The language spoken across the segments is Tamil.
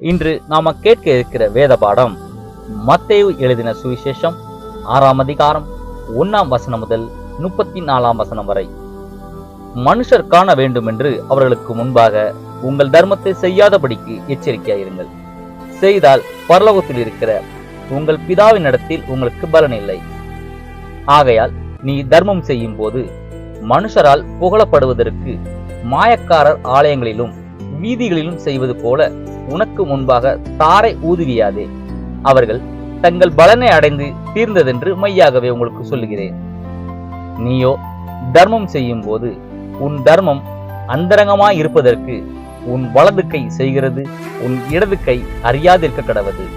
இன்று நாம கேட்க இருக்கிற வேத பாடம் மத்தேயு எழுதின சுவிசேஷம் 6ஆம் அதிகாரம் 1ஆம் வசனம் முதல் 34ஆம் வசனம் வரை. மனுஷர் காண வேண்டும் என்று அவர்களுக்கு முன்பாக உங்கள் தர்மத்தை செய்யாதபடிக்கு எச்சரிக்கையாயிருங்கள். செய்தால் பரலோகத்தில் இருக்கிற உங்கள் பிதாவின் இடத்தில் உங்களுக்கு பலன் இல்லை. ஆகையால் நீ தர்மம் செய்யும் போது மனுஷரால் புகழப்படுவதற்கு மாயக்காரர் ஆலயங்களிலும் வீதிகளிலும் செய்வது போல உனக்கு முன்பாக தாரை ஊதுவியாதே. அவர்கள் தங்கள் பலனை அடைந்து தீர்ந்ததென்று மெய்யாகவே உங்களுக்கு சொல்லுகிறேன். நீயோ தர்மம் செய்யும் போது உன் தர்மம் அந்தரங்கமாய் இருப்பதற்கு உன் வலது கை செய்கிறது, உன் இடது கை அறியாதிருக்க கடவது.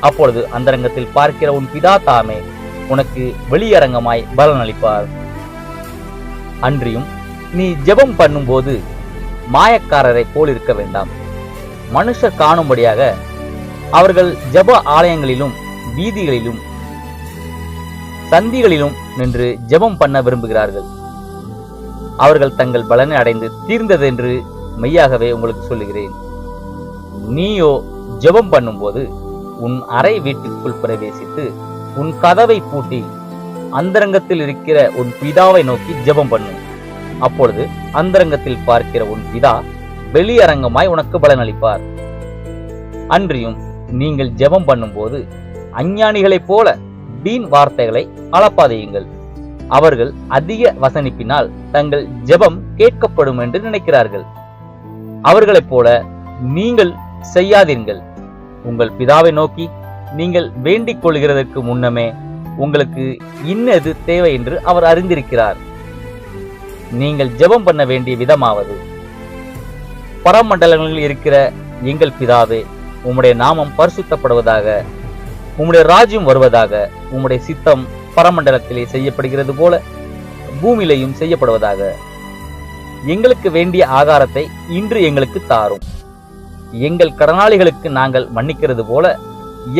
அப்பொழுது அந்தரங்கத்தில் பார்க்கிற உன் பிதா தாமே உனக்கு வெளியரங்கமாய் பலன் அளிப்பார். அன்றியும் நீ ஜெபம் பண்ணும்போது மாயக்காரரை போல் இருக்க வேண்டாம். மனுஷர் காணும்படியாக அவர்கள் ஜெப ஆலயங்களிலும் வீதிகளிலும் சந்திகளிலும் நின்று ஜெபம் பண்ண விரும்புகிறார்கள். அவர்கள் தங்கள் பலனை அடைந்து தீர்ந்தது என்று மெய்யாகவே உங்களுக்கு சொல்லுகிறேன். நீயோ ஜெபம் பண்ணும்போது உன் அறை வீட்டுக்குள் பிரவேசித்து உன் கதவை பூட்டி அந்தரங்கத்தில் இருக்கிற உன் பிதாவை நோக்கி ஜெபம் பண்ணு. அப்பொழுது அந்தரங்கத்தில் பார்க்கிற உன் பிதா வெளியரங்கமாய் உனக்கு பலனளிப்பார். அன்றியும் நீங்கள் ஜெபம் பண்ணும்போது அஞ்ஞானிகளைப் போல வீண் வார்த்தைகளை அளப்பாதையுங்கள். அவர்கள் அதிக வசனிப்பினால் தங்கள் ஜெபம் கேட்கப்படும் என்று நினைக்கிறார்கள். அவர்களைப் போல நீங்கள் செய்யாதீர்கள். உங்கள் பிதாவை நோக்கி நீங்கள் வேண்டிக் கொள்கிறதற்கு முன்னமே உங்களுக்கு இன்னது தேவை என்று அவர் அறிந்திருக்கிறார். நீங்கள் ஜெபம் பண்ண வேண்டிய விதமாவது: பரமண்டலங்களில் இருக்கிற எங்கள் பிதாவே, உம்முடைய நாமம் பரிசுத்தப்படுவதாக, உம்முடைய ராஜ்யம் வருவதாக, உம்முடைய சித்தம் பரமண்டலத்திலே செய்யப்படுகிறது போல பூமியிலையும் செய்யப்படுவதாக. எங்களுக்கு வேண்டிய ஆகாரத்தை இன்று எங்களுக்கு தாரும். எங்கள் கடனாளிகளுக்கு நாங்கள் மன்னிக்கிறது போல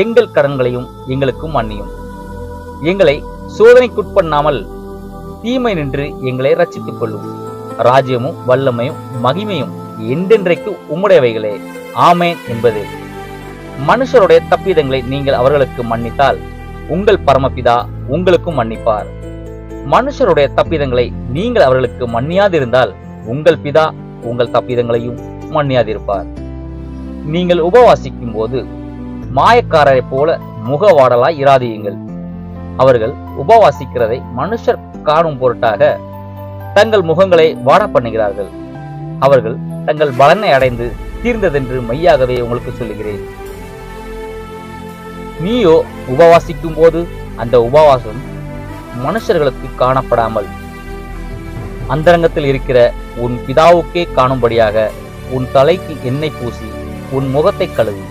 எங்கள் கடன்களையும் எங்களுக்கும் மன்னியும். எங்களை சோதனைக்குட்பண்ணாமல் தீமை நின்று எங்களை ரட்சித்துக் கொள்ளும். ராஜ்யமும் வல்லமையும் மகிமையும் என்றென்றைக்கு உம்முடையவைகளே, ஆமேன் என்பது. மனுஷருடைய தப்பிதங்களை நீங்கள் அவர்களுக்கு மன்னித்தால் உங்கள் பரமபிதா உங்களுக்கும் மன்னிப்பார். மனுஷருடைய தப்பிதங்களை நீங்கள் அவர்களுக்கு மன்னியாதிருந்தால் உங்கள் பிதா உங்கள் தப்பிதங்களையும் மன்னியாதிருப்பார். நீங்கள் உபவாசிக்கும் போது மாயக்காரரை போல முகவாடலாய் இராதியுங்கள். அவர்கள் உபவாசிக்கிறதை மனுஷர் காணும் பொருட்டாக தங்கள் முகங்களை வாட பண்ணுகிறார்கள். அவர்கள் தங்கள் பலனை அடைந்து தீர்ந்ததென்று மெய்யாகவே உங்களுக்கு சொல்லுகிறேன். நீயோ உபவாசிக்கும் போது அந்த உபவாசம் மனுஷர்களுக்கு காணப்படாமல் அந்தரங்கத்தில் இருக்கிற உன் பிதாவுக்கே காணும்படியாக உன் தலைக்கு எண்ணெய் பூசி உன் முகத்தை கழுவு.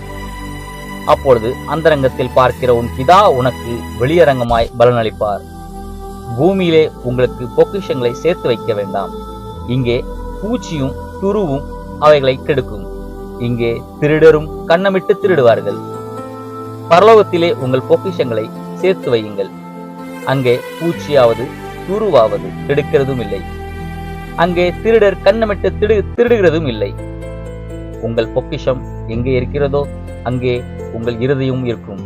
அப்பொழுது அந்தரங்கத்தில் பார்க்கிற உன் பிதா உனக்கு வெளியரங்கமாய் பலனளிப்பார். பூமியிலே உங்களுக்கு பொக்கிஷங்களை சேர்த்து வைக்க வேண்டாம். இங்கே பூச்சியும் துருவும் அவைகளை கெடுக்கும். இங்கே திருடரும் கண்ணமிட்டு திருடுவார்கள். பரலோகத்திலே உங்கள் பொக்கிஷங்களை சேர்த்து வையுங்கள். அங்கே பூச்சியாவது துருவாவது கெடுக்கிறதும் இல்லை. அங்கே திருடர் கண்ணமிட்டு திருடுகிறதும் இல்லை. உங்கள் பொக்கிஷம் எங்கே இருக்கிறதோ அங்கே உங்கள் இருதயம் இருக்கும்.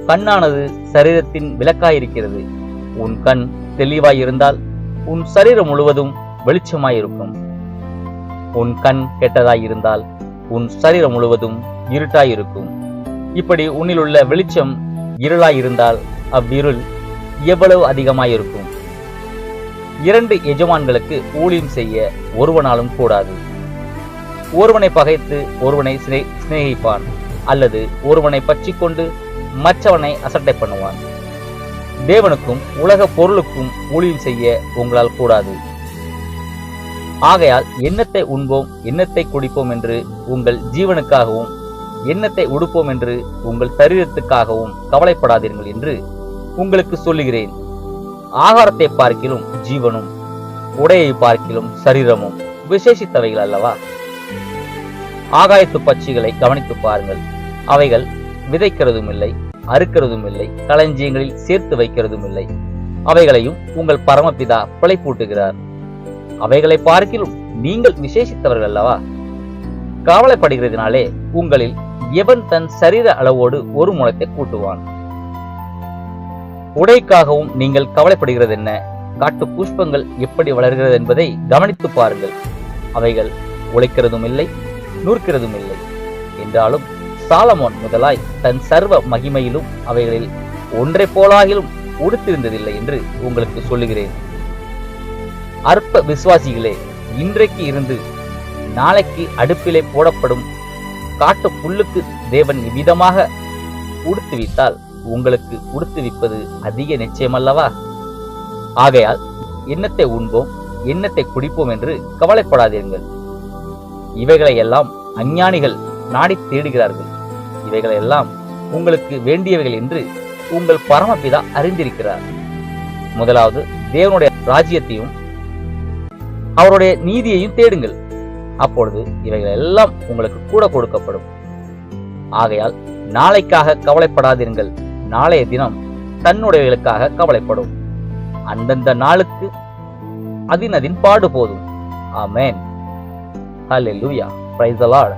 கண்ணானது சரீரத்தின் விளக்காயிருக்கிறது. உன் கண் தெளிவாயிருந்தால் உன் சரீரம் முழுவதும் வெளிச்சமாயிருக்கும். உன் கண் கெட்டதாயிருந்தால் உன் சரீரம் முழுவதும் இருட்டாயிருக்கும். இப்படி உன்னிலுள்ள வெளிச்சம் இருளாயிருந்தால் அவ்விருள் எவ்வளவு அதிகமாயிருக்கும். 2 எஜமான்களுக்கு ஊழியம் செய்ய ஒருவனாலும் கூடாது. ஒருவனை பகைத்து ஒருவனை சிநேகிப்பான், அல்லது ஒருவனை பற்றி கொண்டு மற்றவனை அசட்டை பண்ணுவான். தேவனுக்கும் உலக பொருளுக்கும் ஊழியம் செய்ய உங்களால் கூடாது. ஆகையால் எண்ணத்தை உண்போம் எண்ணத்தை குடிப்போம் என்று உங்கள் ஜீவனுக்காகவும் எண்ணத்தை உடுப்போம் என்று உங்கள் சரீரத்துக்காகவும் கவலைப்படாதீர்கள் என்று உங்களுக்கு சொல்லுகிறேன். ஆகாரத்தை பார்க்கிலும் ஜீவனும் உடையை பார்க்கிலும் சரீரமும் விசேஷித்தவைகள் அல்லவா? ஆகாயத்து பட்சிகளை கவனித்து பாருங்கள். அவைகள் விதைக்கிறதும் இல்லை, அறுக்கிறதும் இல்லை, களஞ்சியங்களில் சேர்த்து வைக்கிறதும் இல்லை. அவைகளையும் உங்கள் பரமபிதா பிழைப்பூட்டுகிறார். அவைகளை பார்க்கிலும் நீங்கள் விசேஷித்தவர்கள் அல்லவா? கவலைப்படுகிறதுனாலே உங்களில் எவன் தன் சரீர அளவோடு ஒரு முழத்தை கூட்டுவான்? உடைக்காகவும் நீங்கள் கவலைப்படுகிறது என்ன? காட்டு புஷ்பங்கள் எப்படி வளர்கிறது என்பதை கவனித்து பாருங்கள். அவைகள் உழைக்கிறதும் இல்லை, நூற்கிறதும் இல்லை. என்றாலும் சாலமோன் முதலாய் தன் சர்வ மகிமையிலும் அவைகளில் ஒன்றை போலாகிலும் உடுத்திருந்ததில்லை என்று உங்களுக்கு சொல்லுகிறேன். அற்ப விசுவாசிகளே, இன்றைக்கு இருந்து நாளைக்கு அடுப்பிலே போடப்படும் காட்டு புல்லுக்கு தேவன் இவ்விதமாக உடுத்துவித்தால் உங்களுக்கு உடுத்துவிப்பது அதிக நிச்சயமல்லவா? ஆகையால் எண்ணத்தை உண்போம், எண்ணத்தை குடிப்போம் என்று கவலைப்படாதீர்கள். இவைகளை எல்லாம் அஞ்ஞானிகள் நாடி தேடுகிறார்கள். இவைகளை எல்லாம் உங்களுக்கு வேண்டியவைகள் என்று உங்கள் பரமபிதா அறிந்திருக்கிறார். முதலாவது தேவனுடைய ராஜ்யத்தையும் அவருடைய நீதியையும் தேடுங்கள், அப்பொழுது இவைகள் எல்லாம் உங்களுக்கு கூட கொடுக்கப்படும். ஆகையால் நாளைக்காக கவலைப்படாதீர்கள், நாளைய தினம் தன்னுடையவர்களுக்காக கவலைப்படும். அந்தந்த நாளுக்கு அதின் பாடு போதும். ஆமென். ஹல்லேலூயா. Praise the Lord.